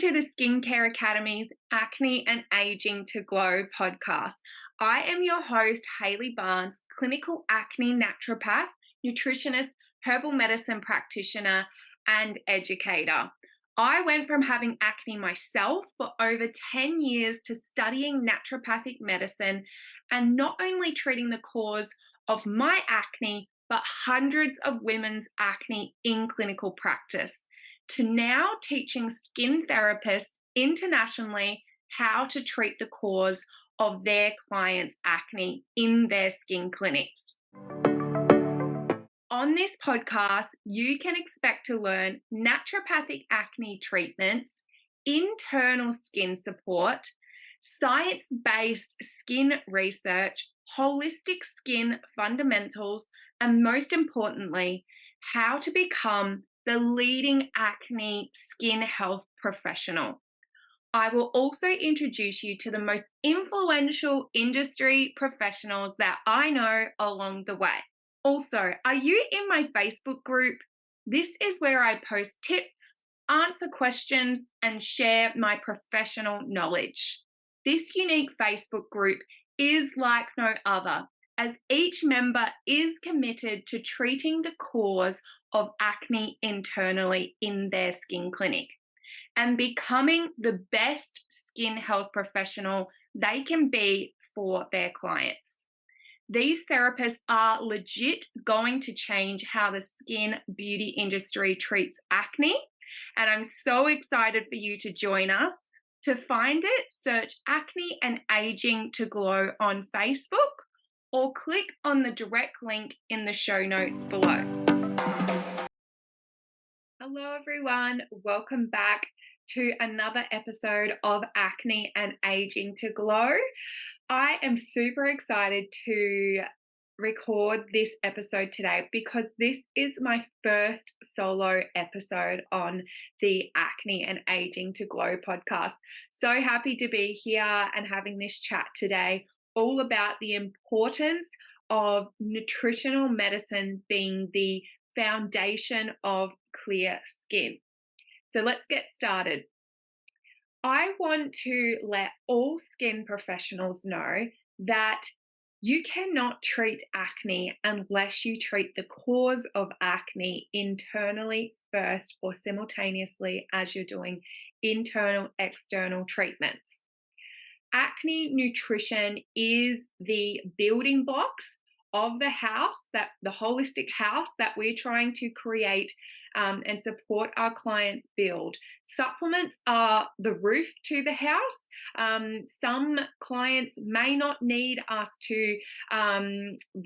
Welcome to the Skincare Academy's Acne and Aging to Glow podcast. I am your host, Hayley Barnes, clinical acne naturopath, nutritionist, herbal medicine practitioner, and educator. I went from having acne myself for over 10 years to studying naturopathic medicine and not only treating the cause of my acne, but hundreds of women's acne in clinical practice, to now teaching skin therapists internationally how to treat the cause of their clients' acne in their skin clinics. On this podcast, you can expect to learn naturopathic acne treatments, internal skin support, science-based skin research, holistic skin fundamentals, and most importantly, how to become the leading acne skin health professional. I will also introduce you to the most influential industry professionals that I know along the way. Also, are you in my Facebook group? This is where I post tips, answer questions, and share my professional knowledge. This unique Facebook group is like no other, as each member is committed to treating the cause of acne internally in their skin clinic and becoming the best skin health professional they can be for their clients. These therapists are legit going to change how the skin beauty industry treats acne, and I'm so excited for you to join us. To find it, search Acne and Aging to Glow on Facebook or click on the direct link in the show notes below. Hello everyone, welcome back to another episode of Acne and Aging to Glow. I am super excited to record this episode today because this is my first solo episode on the Acne and Aging to Glow podcast. So happy to be here and having this chat today, all about the importance of nutritional medicine being the foundation of clear skin. So let's get started. I want to let all skin professionals know that you cannot treat acne unless you treat the cause of acne internally first or simultaneously as you're doing internal, external treatments. Acne nutrition is the building blocks of the house, that the holistic house that we're trying to create and support our clients build. Supplements are the roof to the house. Some clients may not need us to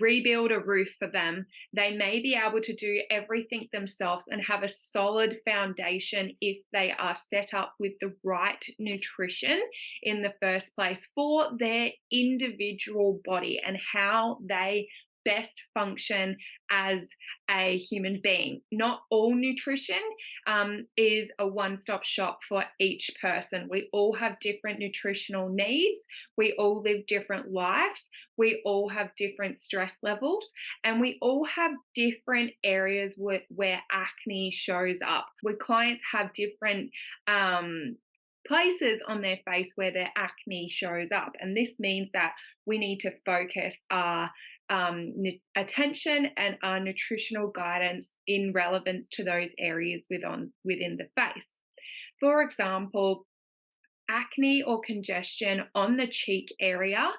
rebuild a roof for them. They may be able to do everything themselves and have a solid foundation if they are set up with the right nutrition in the first place for their individual body and how they best function as a human being. Not all nutrition is a one-stop shop for each person. We all have different nutritional needs. We all live different lives. We all have different stress levels, and we all have different areas where acne shows up. Where clients have different places on their face where their acne shows up, and this means that we need to focus our attention and our nutritional guidance in relevance to those areas within the face. For example, acne or congestion on the cheek area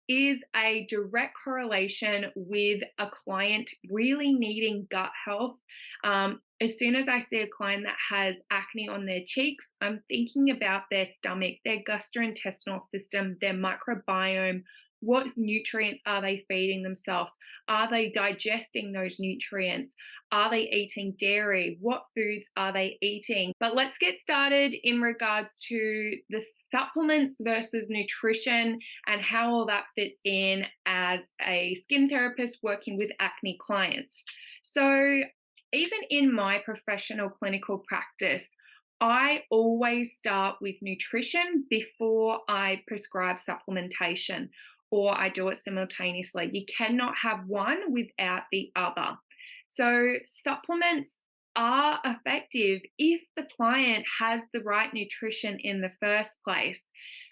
is a direct correlation with a client really needing gut health. As soon as I see a client that has acne on their cheeks, I'm thinking about their stomach, their gastrointestinal system, their microbiome. What nutrients are they feeding themselves? Are they digesting those nutrients? Are they eating dairy? What foods are they eating? But let's get started in regards to the supplements versus nutrition and how all that fits in as a skin therapist working with acne clients. So even in my professional clinical practice, I always start with nutrition before I prescribe supplementation, or I do it simultaneously. You cannot have one without the other. So supplements are effective if the client has the right nutrition in the first place.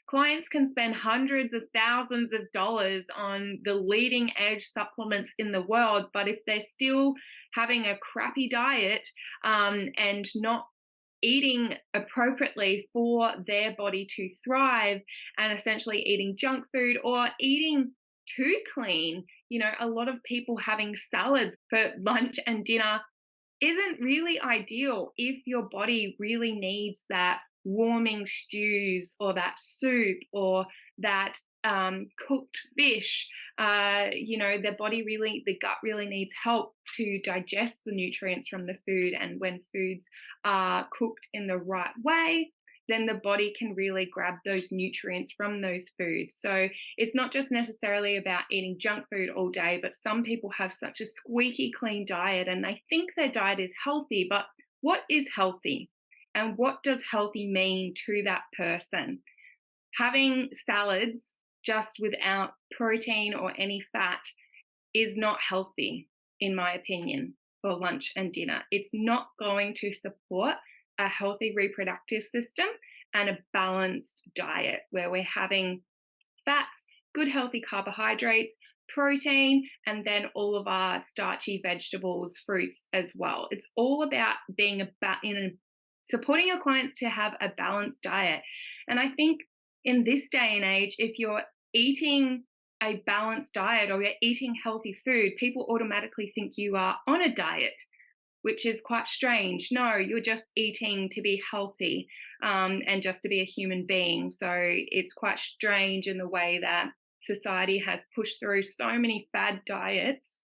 Clients can spend hundreds of thousands of dollars on the leading edge supplements in the world, but if they're still having a crappy diet and not eating appropriately for their body to thrive, and essentially eating junk food or eating too clean, a lot of people having salads for lunch and dinner isn't really ideal if your body really needs that warming stews or that soup or that cooked fish. The gut really needs help to digest the nutrients from the food. And when foods are cooked in the right way, then the body can really grab those nutrients from those foods. So it's not just necessarily about eating junk food all day, but some people have such a squeaky clean diet and they think their diet is healthy, but what is healthy? And what does healthy mean to that person? Having salads just without protein or any fat is not healthy, in my opinion, for lunch and dinner. It's not going to support a healthy reproductive system and a balanced diet where we're having fats, good healthy carbohydrates, protein, and then all of our starchy vegetables, fruits as well. It's all about supporting your clients to have a balanced diet. And I think in this day and age, if you're eating a balanced diet or you're eating healthy food, people automatically think you are on a diet, which is quite strange. No, you're just eating to be healthy and just to be a human being. So it's quite strange in the way that society has pushed through so many fad diets.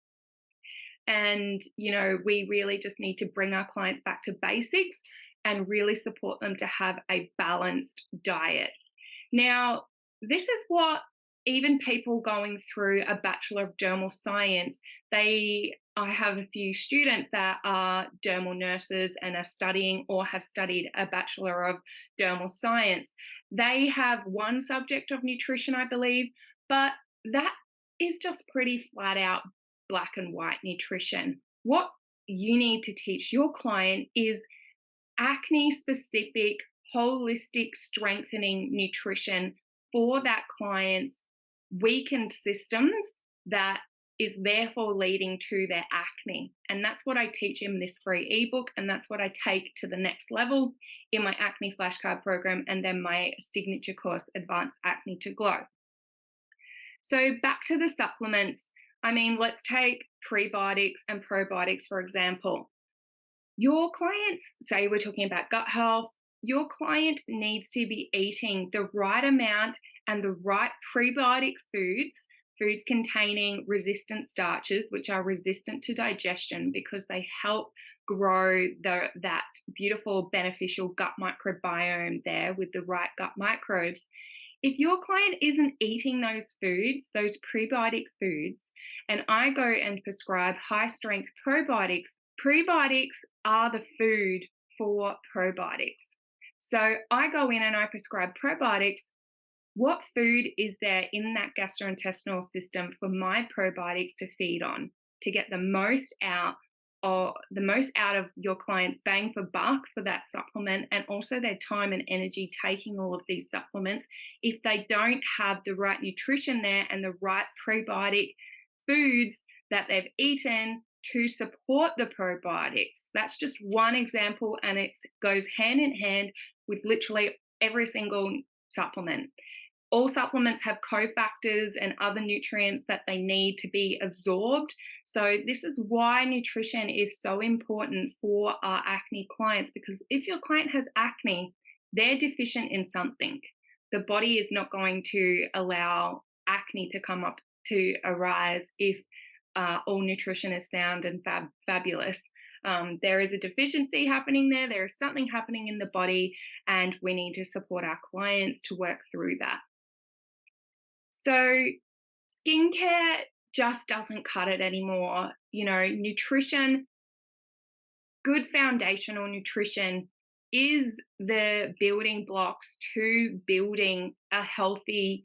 And, we really just need to bring our clients back to basics and really support them to have a balanced diet. Now, this is what even people going through a Bachelor of Dermal Science, I have a few students that are dermal nurses and are studying or have studied a Bachelor of Dermal Science. They have one subject of nutrition, I believe, but that is just pretty flat out black and white nutrition. What you need to teach your client is acne specific, holistic strengthening nutrition for that client's weakened systems that is therefore leading to their acne. And that's what I teach in this free ebook, and that's what I take to the next level in my acne flashcard program and then my signature course, Advanced Acne to Glow. So back to the supplements. Let's take prebiotics and probiotics, for example. Your clients, say we're talking about gut health, your client needs to be eating the right amount and the right prebiotic foods containing resistant starches, which are resistant to digestion because they help grow that beautiful beneficial gut microbiome there with the right gut microbes. If your client isn't eating those foods, those prebiotic foods, and I go and prescribe high strength probiotics, prebiotics are the food for probiotics. So I go in and I prescribe probiotics. What food is there in that gastrointestinal system for my probiotics to feed on to get the most out of your client's bang for buck for that supplement, and also their time and energy taking all of these supplements if they don't have the right nutrition there and the right probiotic foods that they've eaten to support the probiotics. That's just one example, and it goes hand in hand with literally every single supplement. All supplements have cofactors and other nutrients that they need to be absorbed. So this is why nutrition is so important for our acne clients, because if your client has acne, they're deficient in something. The body is not going to allow acne to arise if all nutrition is sound and fabulous. There is a deficiency happening there. There is something happening in the body, and we need to support our clients to work through that. So skincare just doesn't cut it anymore. Nutrition, good foundational nutrition is the building blocks to building a healthy,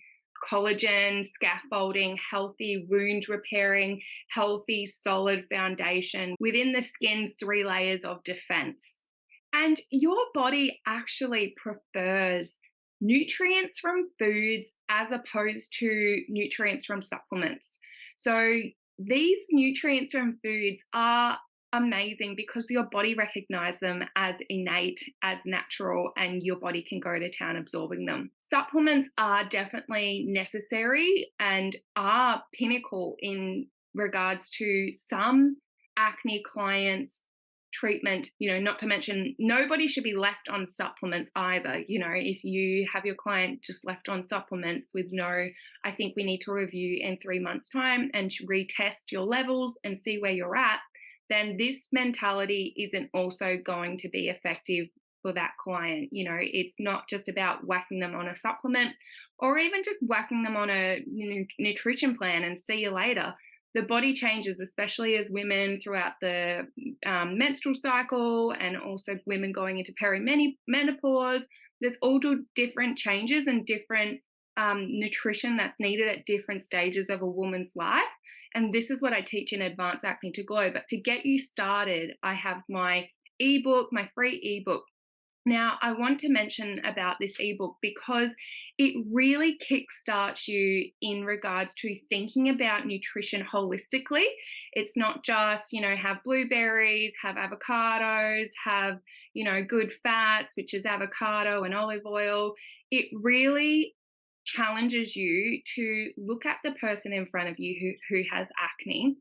collagen, scaffolding, healthy wound repairing, healthy solid foundation within the skin's 3 layers of defense. And your body actually prefers nutrients from foods as opposed to nutrients from supplements. So these nutrients from foods are amazing because your body recognizes them as innate, as natural, and your body can go to town absorbing them. Supplements are definitely necessary and are pinnacle in regards to some acne clients treatment, not to mention nobody should be left on supplements either. If you have your client just left on supplements with no, I think we need to review in 3 months' time and retest your levels and see where you're at, then this mentality isn't also going to be effective for that client. It's not just about whacking them on a supplement or even just whacking them on a nutrition plan and see you later. The body changes, especially as women throughout the menstrual cycle and also women going into perimenopause. There's all different changes and different nutrition that's needed at different stages of a woman's life. And this is what I teach in Advanced Acne to Glow. But to get you started, I have my ebook, my free ebook. Now, I want to mention about this ebook because it really kickstarts you in regards to thinking about nutrition holistically. It's not just, have blueberries, have avocados, have, good fats, which is avocado and olive oil. It really challenges you to look at the person in front of you who has acne,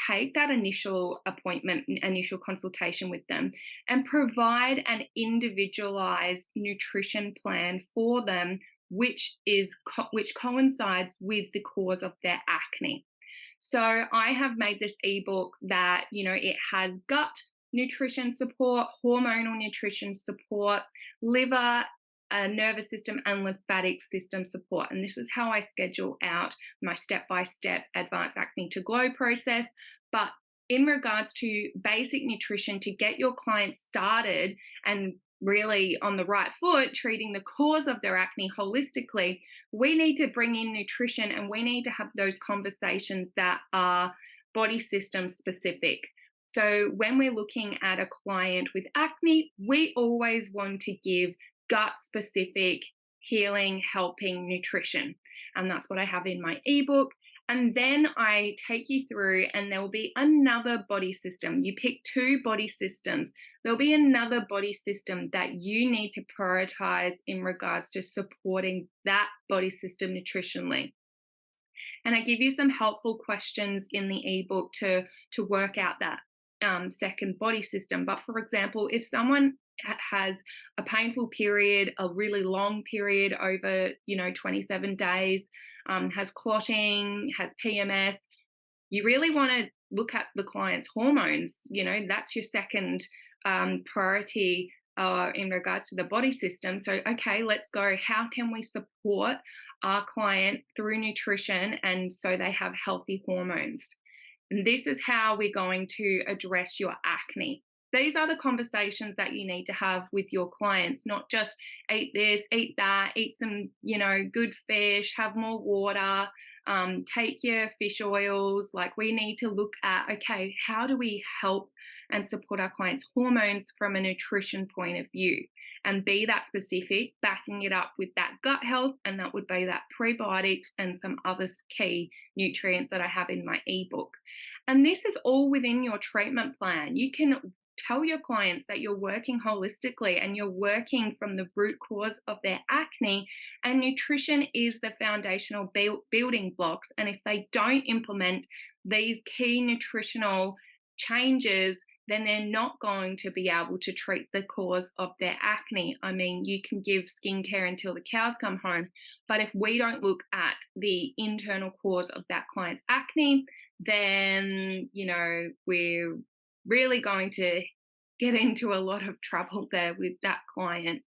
take that initial appointment, initial consultation with them and provide an individualized nutrition plan for them, which coincides with the cause of their acne. So I have made this ebook that, it has gut nutrition support, hormonal nutrition support, liver, nervous system and lymphatic system support. And this is how I schedule out my step-by-step Advanced Acne to Glow process. But in regards to basic nutrition to get your clients started and really on the right foot, treating the cause of their acne holistically, we need to bring in nutrition and we need to have those conversations that are body system specific. So when we're looking at a client with acne, we always want to give gut-specific healing, helping nutrition. And that's what I have in my ebook. And then I take you through and there will be another body system. You pick 2 body systems. There'll be another body system that you need to prioritize in regards to supporting that body system nutritionally. And I give you some helpful questions in the ebook to work out that second body system. But for example, if someone has a painful period, a really long period over, 27 days, has clotting, has PMS, you really want to look at the client's hormones. That's your second priority in regards to the body system. So, okay, let's go. How can we support our client through nutrition and so they have healthy hormones? And this is how we're going to address your acne. These are the conversations that you need to have with your clients, not just eat this, eat that, eat some, good fish, have more water, take your fish oils. Like we need to look at, okay, how do we help and support our clients' hormones from a nutrition point of view? And be that specific, backing it up with that gut health, and that would be that prebiotics and some other key nutrients that I have in my ebook. And this is all within your treatment plan. You can tell your clients that you're working holistically and you're working from the root cause of their acne, and nutrition is the foundational building blocks. And if they don't implement these key nutritional changes, then they're not going to be able to treat the cause of their acne. I mean, you can give skincare until the cows come home, but if we don't look at the internal cause of that client's acne, then, we're really going to get into a lot of trouble there with that client.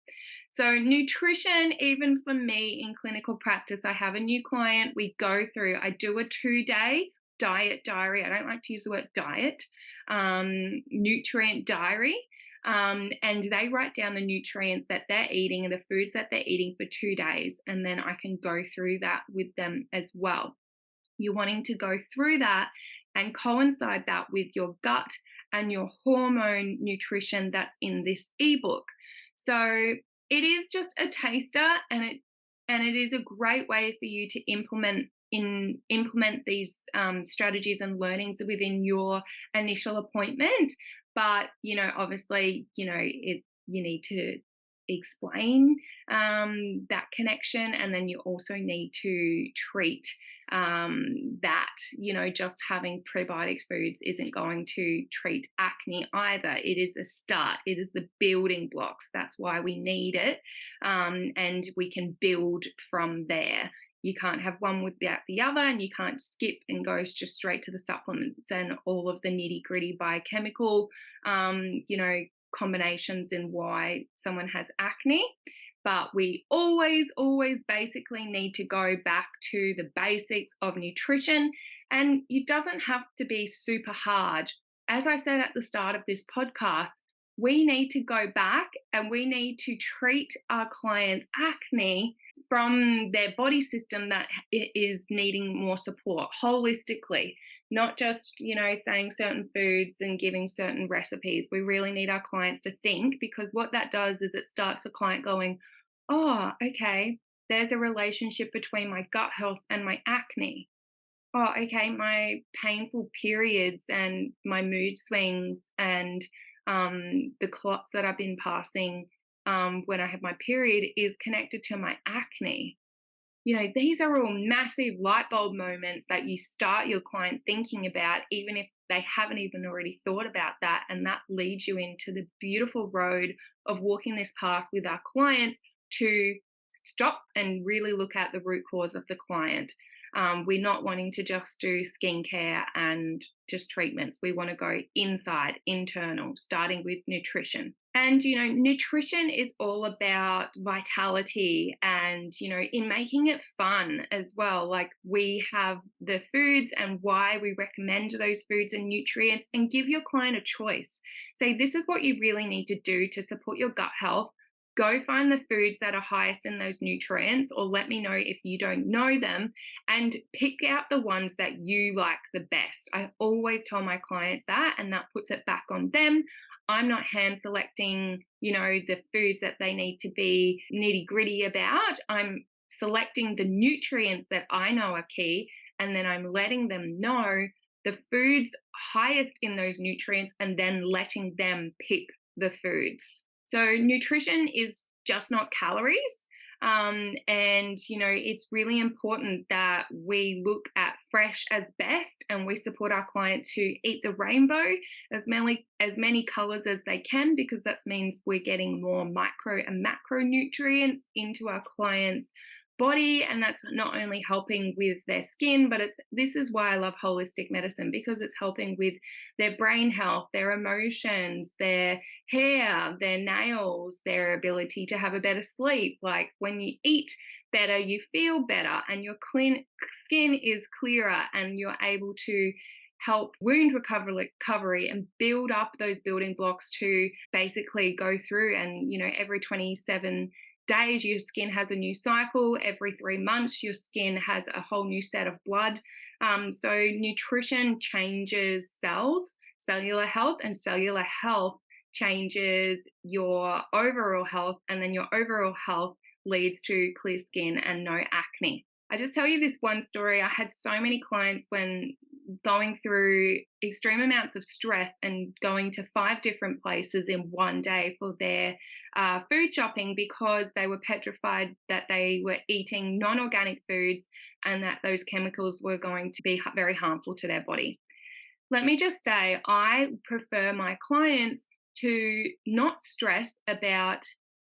So nutrition, even for me in clinical practice, I have a new client, I do a 2-day diet diary. I don't like to use the word diet, nutrient diary. and they write down the nutrients that they're eating and the foods that they're eating for 2 days. And then I can go through that with them as well. You're wanting to go through that and coincide that with your gut and your hormone nutrition that's in this ebook. So it is just a taster, and it is a great way for you to implement these strategies and learnings within your initial appointment. But obviously, you need to explain that connection, and then you also need to treat that. Just having probiotic foods isn't going to treat acne either. It is a start. It is the building blocks. That's why we need it, and we can build from there. You can't have one without the other, and you can't skip and go just straight to the supplements and all of the nitty gritty biochemical, combinations in why someone has acne. But we always basically need to go back to the basics of nutrition, and it doesn't have to be super hard. As I said at the start of this podcast, we need to go back and we need to treat our clients' acne from their body system that is needing more support holistically, not just, saying certain foods and giving certain recipes. We really need our clients to think, because what that does is it starts the client going, oh, okay, there's a relationship between my gut health and my acne. Oh, okay, my painful periods and my mood swings and the clots that I've been passing when I have my period is connected to my acne. These are all massive light bulb moments that you start your client thinking about, even if they haven't even already thought about that. And that leads you into the beautiful road of walking this path with our clients to stop and really look at the root cause of the client. We're not wanting to just do skincare and just treatments. We want to go inside, internal, starting with nutrition. And, nutrition is all about vitality and, in making it fun as well. Like, we have the foods and why we recommend those foods and nutrients, and give your client a choice. Say, this is what you really need to do to support your gut health. Go find the foods that are highest in those nutrients, or let me know if you don't know them, and pick out the ones that you like the best. I always tell my clients that, and that puts it back on them. I'm not hand selecting, the foods that they need to be nitty gritty about. I'm selecting the nutrients that I know are key, and then I'm letting them know the foods highest in those nutrients, and then letting them pick the foods. So nutrition is just not calories. And, it's really important that we look at fresh as best, and we support our clients to eat the rainbow, as many colors as they can, because that means we're getting more micro and macronutrients into our clients' body. And that's not only helping with their skin, but this is why I love holistic medicine, because it's helping with their brain health, their emotions, their hair, their nails, their ability to have a better sleep. Like, when you eat better, you feel better, and your skin is clearer, and you're able to help wound recovery and build up those building blocks to basically go through. And, every 27 days, your skin has a new cycle. Every 3 months, your skin has a whole new set of blood. So nutrition changes cells, cellular health, and cellular health changes your overall health, and then your overall health leads to clear skin and no acne. I just tell you this one story. I had so many clients when going through extreme amounts of stress and going to 5 different places in one day for their food shopping, because they were petrified that they were eating non-organic foods and that those chemicals were going to be very harmful to their body. Let me just say, I prefer my clients to not stress about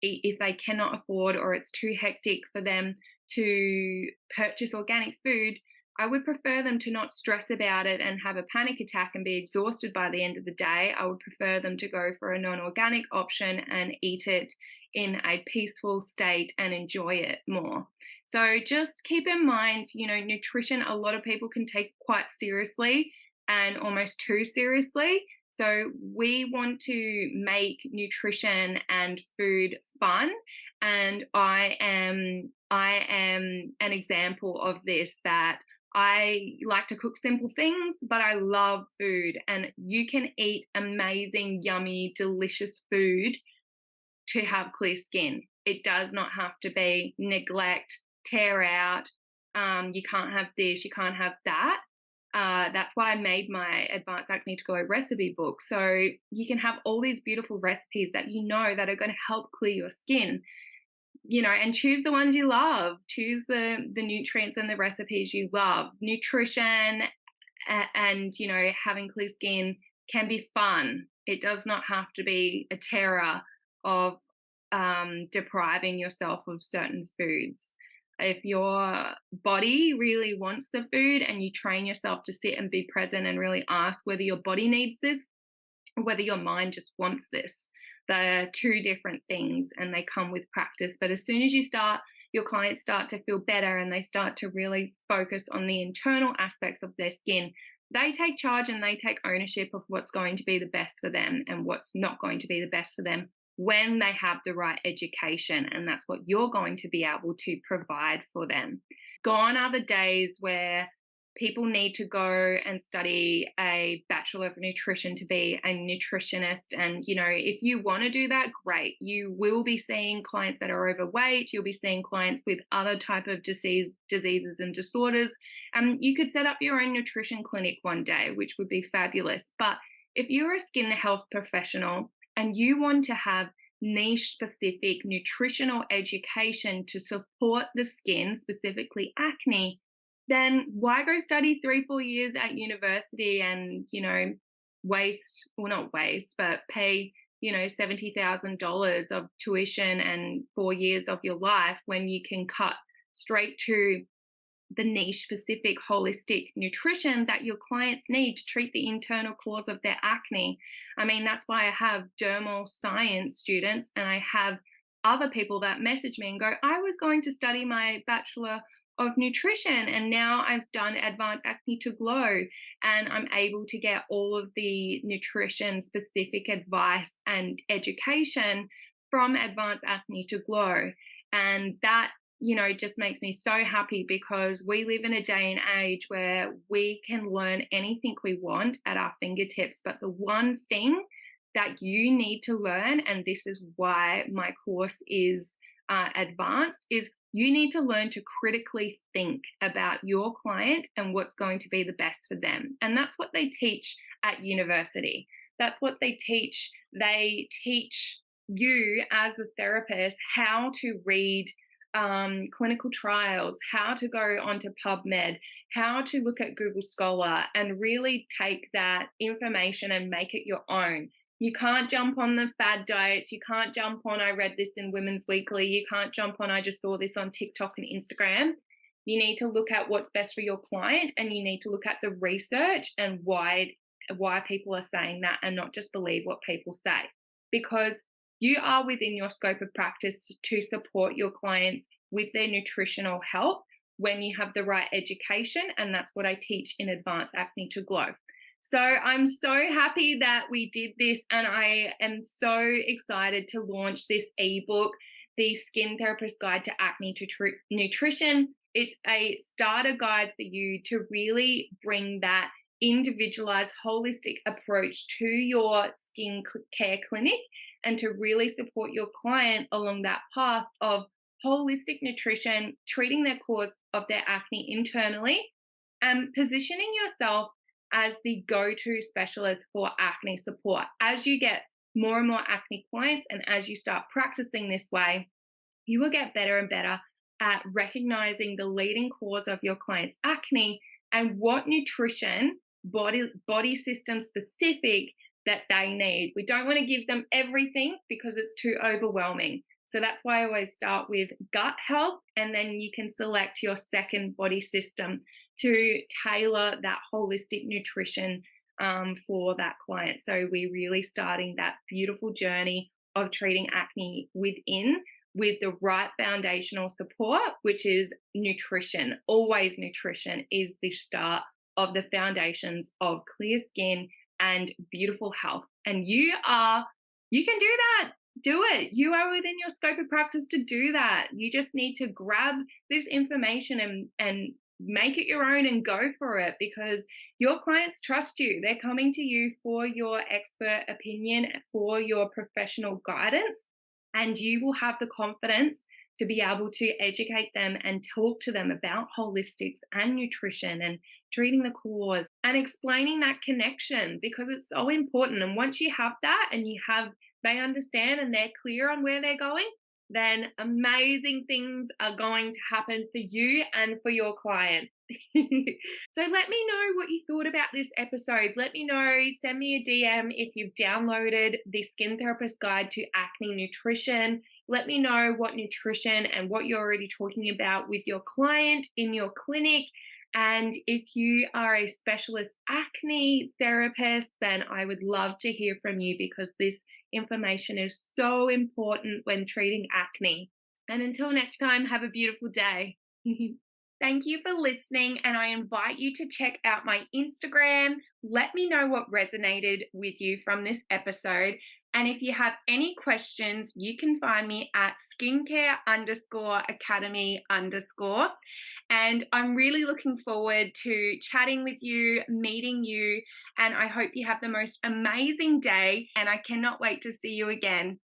if they cannot afford, or it's too hectic for them to purchase organic food. I would prefer them to not stress about it and have a panic attack and be exhausted by the end of the day. I would prefer them to go for a non-organic option and eat it in a peaceful state and enjoy it more. So just keep in mind, nutrition, a lot of people can take quite seriously, and almost too seriously. So we want to make nutrition and food fun, and I am an example of this, that I like to cook simple things, but I love food, and you can eat amazing, yummy, delicious food to have clear skin. It does not have to be neglect, tear out. You can't have this, you can't have that. That's why I made my Advanced Acne to Glow recipe book. So you can have all these beautiful recipes that you know that are going to help clear your skin, and choose the ones you love. Choose the nutrients and the recipes you love. Nutrition and having clear skin can be fun. It does not have to be a terror of depriving yourself of certain foods. If your body really wants the food and you train yourself to sit and be present and really ask whether your body needs this or whether your mind just wants this, they're two different things and they come with practice. But as soon as your clients start to feel better and they start to really focus on the internal aspects of their skin, they take charge and they take ownership of what's going to be the best for them and what's not going to be the best for them when they have the right education. And that's what you're going to be able to provide for them. Gone are the days where people need to go and study a Bachelor of Nutrition to be a nutritionist. And, if you want to do that, great. You will be seeing clients that are overweight. You'll be seeing clients with other type of diseases and disorders. You could set up your own nutrition clinic one day, which would be fabulous. But if you're a skin health professional and you want to have niche specific nutritional education to support the skin, specifically acne, then why go study 3-4 years at university and, not waste, but pay, $70,000 of tuition and 4 years of your life when you can cut straight to the niche specific holistic nutrition that your clients need to treat the internal cause of their acne. I mean, that's why I have dermal science students and I have other people that message me and go, I was going to study my Bachelor of Nutrition and now I've done Advanced Acne to Glow and I'm able to get all of the nutrition specific advice and education from Advanced Acne to Glow. And that just makes me so happy, because we live in a day and age where we can learn anything we want at our fingertips. But the one thing that you need to learn, and this is why my course is advanced, is you need to learn to critically think about your client and what's going to be the best for them. And that's what they teach at university. That's what they teach. They teach you as a therapist how to read clinical trials, how to go onto PubMed, how to look at Google Scholar and really take that information and make it your own. You can't jump on the fad diets. You can't jump on, I read this in Women's Weekly. You can't jump on, I just saw this on TikTok and Instagram. You need to look at what's best for your client, and you need to look at the research and why people are saying that, and not just believe what people say. Because you are within your scope of practice to support your clients with their nutritional health when you have the right education. And that's what I teach in Advanced Acne to Glow. So I'm so happy that we did this, and I am so excited to launch this ebook, The Skin Therapist Guide to Acne Nutrition. It's a starter guide for you to really bring that individualized, holistic approach to your skin care clinic and to really support your client along that path of holistic nutrition, treating their cause of their acne internally, and positioning yourself as the go-to specialist for acne support. As you get more and more acne clients and as you start practicing this way, you will get better and better at recognizing the leading cause of your client's acne and what nutrition, body system specific, that they need. We don't want to give them everything because it's too overwhelming. So that's why I always start with gut health, and then you can select your second body system to tailor that holistic nutrition for that client. So we're really starting that beautiful journey of treating acne within with the right foundational support, which is nutrition. Always nutrition is the start of the foundations of clear skin and beautiful health. And you can do that. Do it. You are within your scope of practice to do that. You just need to grab this information and make it your own and go for it, because your clients trust you. They're coming to you for your expert opinion, for your professional guidance, and you will have the confidence to be able to educate them and talk to them about holistics and nutrition and treating the cause and explaining that connection, because it's so important. And once you have that and they understand and they're clear on where they're going, then amazing things are going to happen for you and for your client. So let me know what you thought about this episode. Let me know, send me a DM if you've downloaded the Skin Therapist Guide to Acne Nutrition. Let me know what nutrition and what you're already talking about with your client in your clinic. And if you are a specialist acne therapist, then I would love to hear from you, because this information is so important when treating acne. And until next time, have a beautiful day. Thank you for listening, and I invite you to check out my Instagram. Let me know what resonated with you from this episode. And if you have any questions, you can find me at skincare_academy_. And I'm really looking forward to chatting with you, meeting you, and I hope you have the most amazing day, and I cannot wait to see you again.